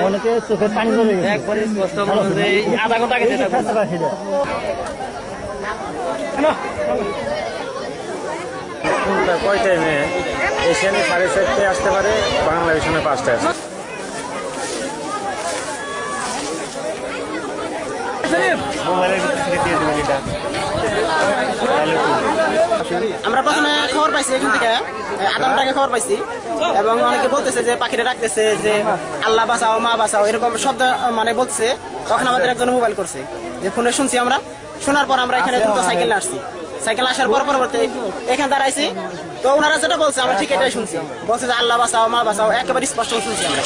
অনেকে চোখের পানি চলে গেছে একবারে স্পষ্ট আধা ঘন্টা আগে কয় টাইমে এশিয়ানে 4:30টায় আসতে পারে, বাংলাদেশে 5টায় আসে। আমরা প্রথমে খবর পাইছি এখান থেকে, আধা ঘন্টা আগে খবর পাইছি, এবং অনেকে বলতেছে যে পাখিরা ডাকতেছে যে আল্লাহ বাঁচাও মা বাঁচাও এরকম শব্দ মানে বলছে। তখন আমাদের একজন মোবাইল করছে, যে ফোনে শুনছি আমরা। শোনার পর আমরা এখানে দ্রুত সাইকেল আসছি। সাইকেল আসার পর পরবর্তী এখানে দাঁড়াইছি, তো ওনারা যেটা বলছে আমরা ঠিক এটাই শুনছি। বলছে যে আল্লাহ বাঁচাও মা বাঁচাও, একেবারে স্পষ্ট শুনছি আমরা।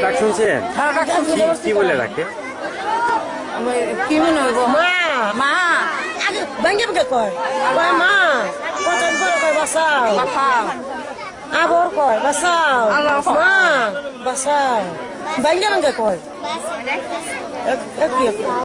ডাক শুনছেন? কি বলে ডাকে? কি মনে হইব মা মা ভাঙ্গে ভাঙ্গে কয় মা পচন করে কয় বাঁচাও আবর কয় বাঁচাও মা বাঁচাও ভাঙ্গে ভাঙ্গে কয়